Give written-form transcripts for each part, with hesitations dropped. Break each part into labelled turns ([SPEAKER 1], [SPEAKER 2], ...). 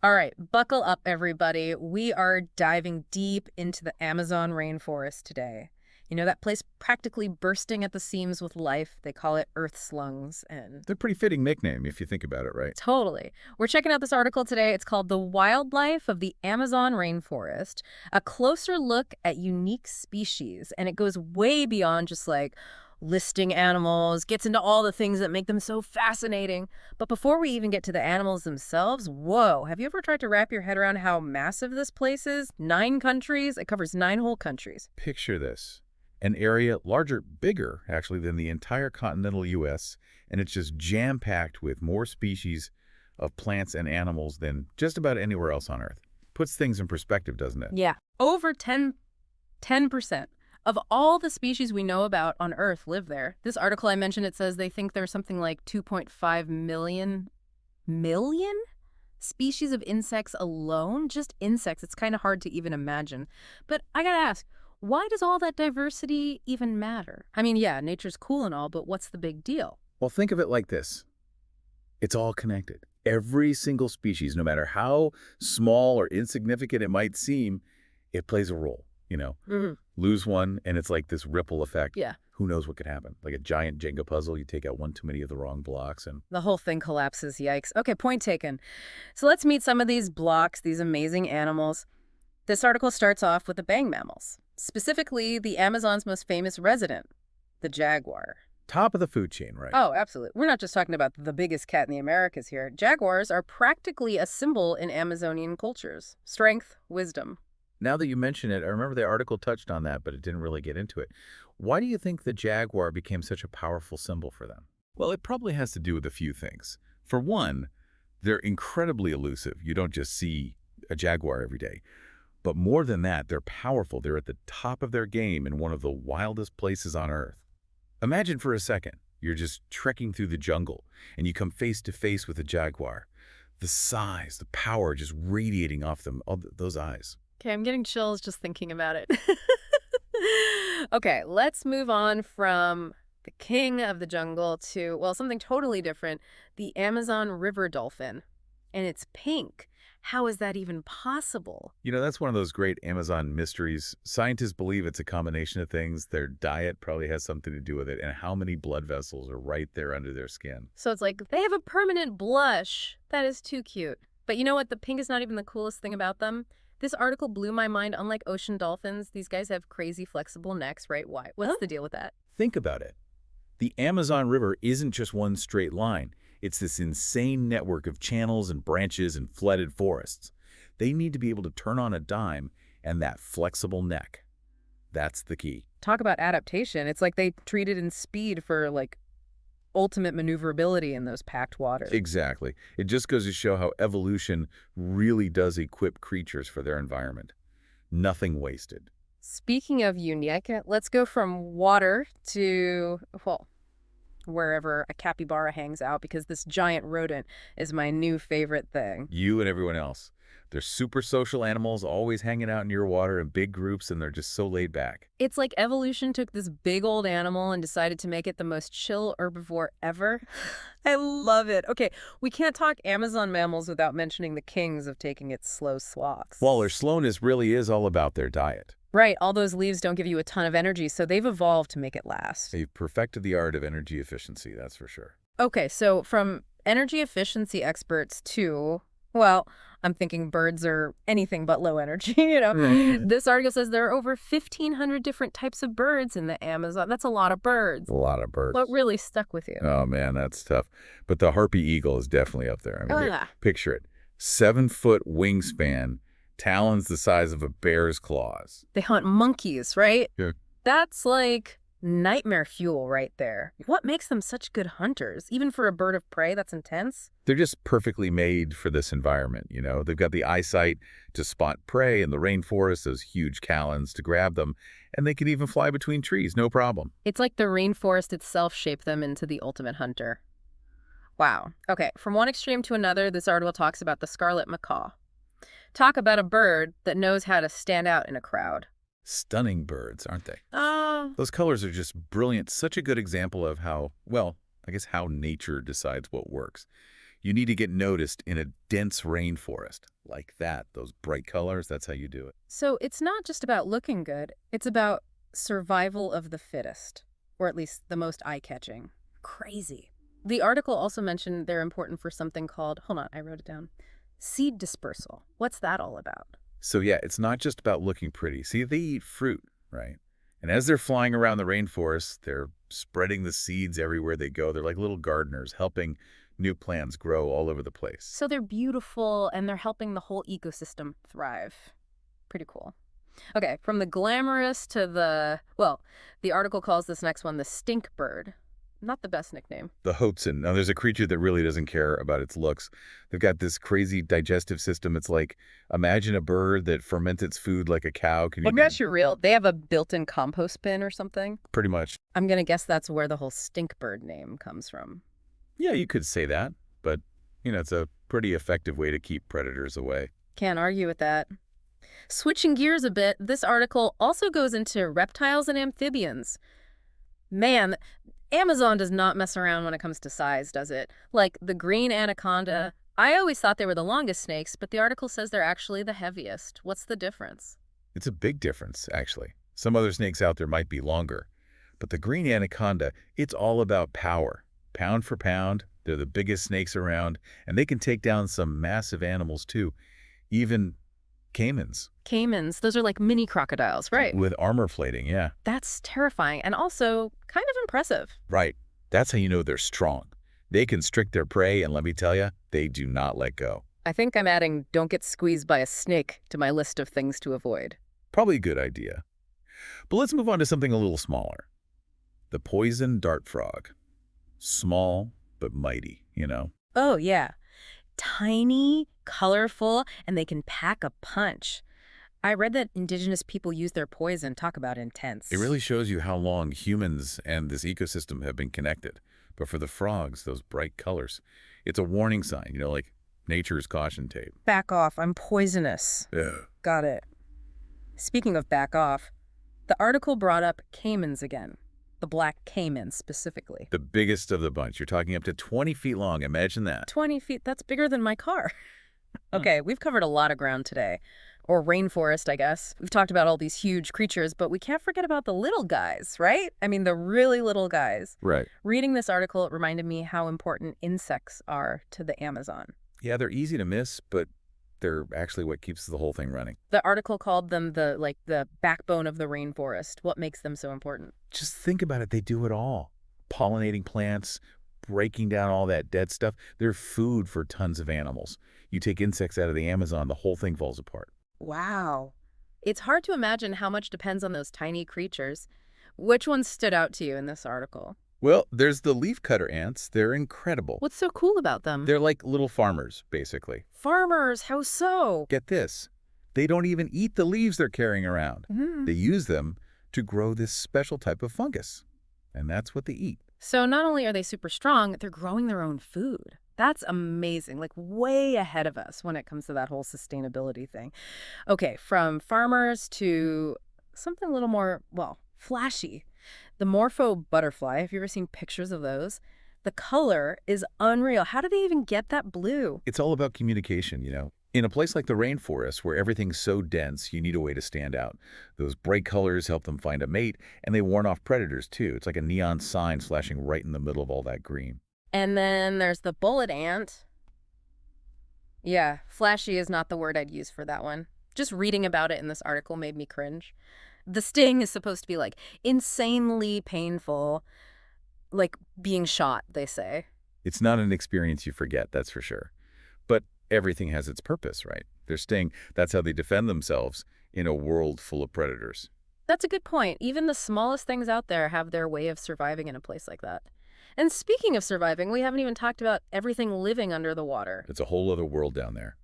[SPEAKER 1] All right, buckle up, everybody. We are diving deep into the Amazon rainforest today. You know, that place practically bursting at the seams with life. They call it Earth's lungs, and
[SPEAKER 2] They're a pretty fitting nickname if you think about it, right?
[SPEAKER 1] totally. We're checking out this article today. It's called The Wildlife of the Amazon Rainforest, a closer look at unique species. And it goes way beyond just like listing animals, gets into all the things that make them so fascinating. But before we even get to the animals themselves, whoa, have you ever tried to wrap your head around how massive this place is? 9 countries? It covers 9 whole countries.
[SPEAKER 2] Picture this. An area larger, bigger, actually, than the entire continental U.S., and it's just jam-packed with more species of plants and animals than just about anywhere else on Earth. Puts things in perspective, doesn't it?
[SPEAKER 1] Yeah. Over 10% of all the species we know about on Earth live there. This article I mentioned, it says they think there's something like 2.5 million species of insects alone. Just insects. It's kind of hard to even imagine. But I gotta ask, why does all that diversity even matter? I mean, yeah, nature's cool and all, but what's the big deal?
[SPEAKER 2] Well, think of it like this. It's all connected. Every single species, no matter how small or insignificant it might seem, it plays a role, you know.
[SPEAKER 1] Mhm.
[SPEAKER 2] Lose one, and it's like this ripple effect.
[SPEAKER 1] Yeah.
[SPEAKER 2] Who knows what could happen? Like a giant Jenga puzzle, you take out one too many of the wrong blocks, and
[SPEAKER 1] The whole thing collapses. Yikes. Okay, point taken. So let's meet some of these blocks, these amazing animals. This article starts off with the bang mammals, specifically the Amazon's most famous resident, the jaguar.
[SPEAKER 2] top of the food chain, right?
[SPEAKER 1] Oh, absolutely. We're not just talking about the biggest cat in the Americas here. Jaguars are practically a symbol in Amazonian cultures. Strength, wisdom.
[SPEAKER 2] Now that you mention it, I remember the article touched on that, but it didn't really get into it. Why do you think the jaguar became such a powerful symbol for them? Well, it probably has to do with a few things. For one, they're incredibly elusive. You don't just see a jaguar every day. But more than that, they're powerful. They're at the top of their game in one of the wildest places on Earth. Imagine for a second, you're just trekking through the jungle, and you come face to face with a jaguar. The size, the power just radiating off them, all those eyes.
[SPEAKER 1] Okay, I'm getting chills just thinking about it. Okay, let's move on from the king of the jungle to, well, something totally different, the Amazon river dolphin. And it's pink. How is that even possible?
[SPEAKER 2] You know, that's one of those great Amazon mysteries. Scientists believe it's a combination of things. Their diet probably has something to do with it, and how many blood vessels are right there under their skin.
[SPEAKER 1] So it's like they have a permanent blush. That is too cute. But you know what? The pink is not even the coolest thing about them. This article blew my mind. Unlike ocean dolphins, these guys have crazy flexible necks, right? Why? What's the deal with that?
[SPEAKER 2] Think about it. The Amazon River isn't just one straight line. It's this insane network of channels and branches and flooded forests. They need to be able to turn on a dime, and that flexible neck. That's the key.
[SPEAKER 1] Talk about adaptation. It's like they treated in speed for like ultimate maneuverability in those packed waters.
[SPEAKER 2] Exactly. It just goes to show how evolution really does equip creatures for their environment. Nothing wasted.
[SPEAKER 1] Speaking of unique, let's go from water to, well, wherever a capybara hangs out, because this giant rodent is my new favorite thing.
[SPEAKER 2] You and everyone else. They're super social animals, always hanging out near water in big groups, and they're just so laid back.
[SPEAKER 1] It's like evolution took this big old animal and decided to make it the most chill herbivore ever. I love it. Okay, we can't talk Amazon mammals without mentioning the kings of taking its slow walks.
[SPEAKER 2] Well, their slowness really is all about their diet.
[SPEAKER 1] Right, all those leaves don't give you a ton of energy, so they've evolved to make it last.
[SPEAKER 2] They've perfected the art of energy efficiency, that's for sure.
[SPEAKER 1] Okay, so from energy efficiency experts to, well, I'm thinking birds are anything but low energy, you know.
[SPEAKER 2] Mhm.
[SPEAKER 1] This article says there are over 1,500 different types of birds in the Amazon. That's a lot of birds.
[SPEAKER 2] A lot of birds.
[SPEAKER 1] What really stuck with you?
[SPEAKER 2] Oh, man, that's tough. But the harpy eagle is definitely up there. I mean,
[SPEAKER 1] Yeah.
[SPEAKER 2] picture it. 7-foot wingspan, talons the size of a bear's claws.
[SPEAKER 1] They hunt monkeys, right?
[SPEAKER 2] Yeah.
[SPEAKER 1] That's like nightmare fuel right there. What makes them such good hunters? Even for a bird of prey, that's intense.
[SPEAKER 2] They're just perfectly made for this environment, you know? They've got the eyesight to spot prey in the rainforest, those huge talons to grab them, and they can even fly between trees, no problem.
[SPEAKER 1] It's like the rainforest itself shaped them into the ultimate hunter. Wow. Okay, from one extreme to another, this article talks about the scarlet macaw. Talk about a bird that knows how to stand out in a crowd.
[SPEAKER 2] Stunning birds, aren't they?
[SPEAKER 1] Oh.
[SPEAKER 2] Those colors are just brilliant. Such a good example of how, well, I guess how nature decides what works. You need to get noticed in a dense rainforest. Like that, those bright colors, that's how you do it.
[SPEAKER 1] So it's not just about looking good, it's about survival of the fittest, or at least the most eye-catching. Crazy. The article also mentioned they're important for something called, hold on, I wrote it down, seed dispersal. What's that all about?
[SPEAKER 2] So yeah, it's not just about looking pretty. See, they eat fruit, right? And as they're flying around the rainforest, they're spreading the seeds everywhere they go. They're like little gardeners helping new plants grow all over the place.
[SPEAKER 1] So they're beautiful and they're helping the whole ecosystem thrive. Pretty cool. Okay, from the glamorous to the, well, the article calls this next one the stink bird. Not the best nickname.
[SPEAKER 2] The Hoatzin. Now, there's a creature that really doesn't care about its looks. They've got this crazy digestive system. It's like, imagine a bird that ferments its food like a cow. Can you?
[SPEAKER 1] Well, that's real. They have a built-in compost bin or something.
[SPEAKER 2] Pretty much.
[SPEAKER 1] I'm gonna guess that's where the whole stink bird name comes from.
[SPEAKER 2] Yeah, you could say that, but, it's a pretty effective way to keep predators away.
[SPEAKER 1] Can't argue with that. Switching gears a bit, this article also goes into reptiles and amphibians. Man, Amazon does not mess around when it comes to size, does it? Like the green anaconda, I always thought they were the longest snakes, but the article says they're actually the heaviest. What's the difference?
[SPEAKER 2] It's a big difference, actually. Some other snakes out there might be longer, but the green anaconda, it's all about power. Pound for pound, they're the biggest snakes around, and they can take down some massive animals too, even caimans.
[SPEAKER 1] Caimans, those are like mini crocodiles, right?
[SPEAKER 2] With armor plating, yeah.
[SPEAKER 1] That's terrifying and also kind of impressive.
[SPEAKER 2] Right. That's how you know they're strong. They constrict their prey, and let me tell you, they do not let go.
[SPEAKER 1] I think I'm adding don't get squeezed by a snake to my list of things to avoid.
[SPEAKER 2] Probably a good idea. But let's move on to something a little smaller. The poison dart frog. Small, but mighty,
[SPEAKER 1] Oh, yeah. Tiny, colorful, and they can pack a punch. I read that indigenous people use their poison. Talk about intense.
[SPEAKER 2] It really shows you how long humans and this ecosystem have been connected. But for the frogs, those bright colors, it's a warning sign, like nature's caution tape.
[SPEAKER 1] Back off. I'm poisonous.
[SPEAKER 2] Ugh.
[SPEAKER 1] Got it. Speaking of back off, the article brought up caimans again. The black caiman specifically.
[SPEAKER 2] The biggest of the bunch. You're talking up to 20 feet long. Imagine that.
[SPEAKER 1] 20 feet, that's bigger than my car. Okay, we've covered a lot of ground today. Or rainforest, I guess. We've talked about all these huge creatures, but we can't forget about the little guys, right? I mean, the really little guys.
[SPEAKER 2] Right.
[SPEAKER 1] Reading this article reminded me how important insects are to the Amazon.
[SPEAKER 2] Yeah, they're easy to miss, but they're actually what keeps the whole thing running.
[SPEAKER 1] The article called them the backbone of the rainforest. What makes them so important?
[SPEAKER 2] Just think about it. They do it all. Pollinating plants, breaking down all that dead stuff. They're food for tons of animals. You take insects out of the Amazon, the whole thing falls apart.
[SPEAKER 1] Wow. It's hard to imagine how much depends on those tiny creatures. Which ones stood out to you in this article?
[SPEAKER 2] Well, there's the leafcutter ants. They're incredible.
[SPEAKER 1] What's so cool about them?
[SPEAKER 2] They're like little farmers, basically.
[SPEAKER 1] Farmers, how so?
[SPEAKER 2] Get this. They don't even eat the leaves they're carrying around. They use them to grow this special type of fungus. And that's what they eat.
[SPEAKER 1] So not only are they super strong, they're growing their own food. That's amazing, like way ahead of us when it comes to that whole sustainability thing. Okay, from farmers to something a little more, well, flashy. The morpho butterfly, have you ever seen pictures of those? The color is unreal. How do they even get that blue?
[SPEAKER 2] It's all about communication, In a place like the rainforest, where everything's so dense, you need a way to stand out. Those bright colors help them find a mate, and they warn off predators, too. It's like a neon sign flashing right in the middle of all that green.
[SPEAKER 1] And then there's the bullet ant. Yeah, flashy is not the word I'd use for that one. Just reading about it in this article made me cringe. The sting is supposed to be like insanely painful, like being shot, they say.
[SPEAKER 2] It's not an experience you forget, that's for sure. But everything has its purpose, right? Their sting, that's how they defend themselves in a world full of predators.
[SPEAKER 1] That's a good point. Even the smallest things out there have their way of surviving in a place like that. And speaking of surviving, we haven't even talked about everything living under the water.
[SPEAKER 2] It's a whole other world down there.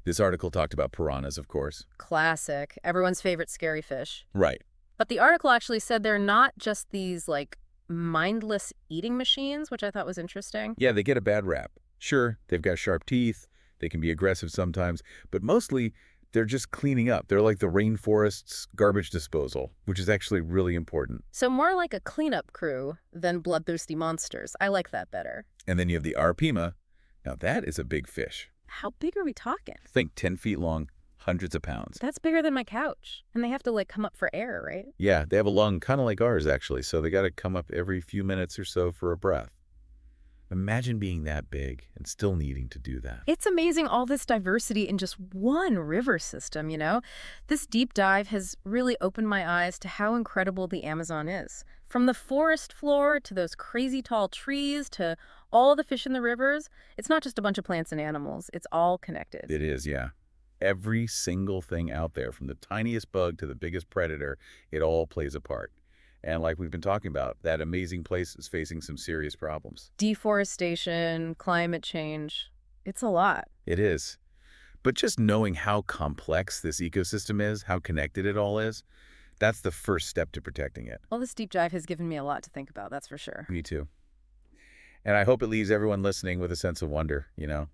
[SPEAKER 2] This article talked about piranhas, of course.
[SPEAKER 1] Classic. Everyone's favorite scary fish.
[SPEAKER 2] Right.
[SPEAKER 1] But the article actually said they're not just these, mindless eating machines, which I thought was interesting.
[SPEAKER 2] Yeah, they get a bad rap. Sure, they've got sharp teeth, they can be aggressive sometimes, but mostly they're just cleaning up. They're like the rainforest's garbage disposal, which is actually really important.
[SPEAKER 1] So more like a cleanup crew than bloodthirsty monsters. I like that better.
[SPEAKER 2] And then you have the arpima. Now that is a big fish.
[SPEAKER 1] How big are we talking?
[SPEAKER 2] Think 10 feet long, hundreds of pounds.
[SPEAKER 1] That's bigger than my couch. And they have to, like, come up for air, right?
[SPEAKER 2] Yeah, they have a lung kind of like ours, actually, so they got to come up every few minutes or so for a breath. Imagine being that big and still needing to do that.
[SPEAKER 1] It's amazing all this diversity in just one river system, you know? This deep dive has really opened my eyes to how incredible the Amazon is. From the forest floor to those crazy tall trees to all the fish in the rivers, it's not just a bunch of plants and animals, it's all connected.
[SPEAKER 2] It is, yeah. Every single thing out there, from the tiniest bug to the biggest predator, it all plays a part. And like we've been talking about, that amazing place is facing some serious problems.
[SPEAKER 1] Deforestation, climate change, it's a lot.
[SPEAKER 2] It is. But just knowing how complex this ecosystem is, how connected it all is, that's the first step to protecting it.
[SPEAKER 1] Well, this deep dive has given me a lot to think about, that's for sure.
[SPEAKER 2] Me too. And I hope it leaves everyone listening with a sense of wonder, you know?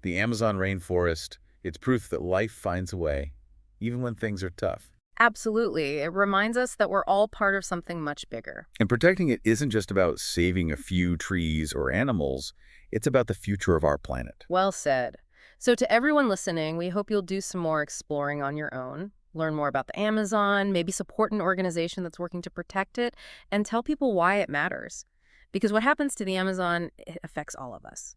[SPEAKER 2] The Amazon rainforest, it's proof that life finds a way, even when things are tough.
[SPEAKER 1] Absolutely. It reminds us that we're all part of something much bigger.
[SPEAKER 2] And protecting it isn't just about saving a few trees or animals, it's about the future of our planet.
[SPEAKER 1] Well said. So to everyone listening, we hope you'll do some more exploring on your own, learn more about the Amazon, maybe support an organization that's working to protect it, and tell people why it matters. Because what happens to the Amazon, it affects all of us.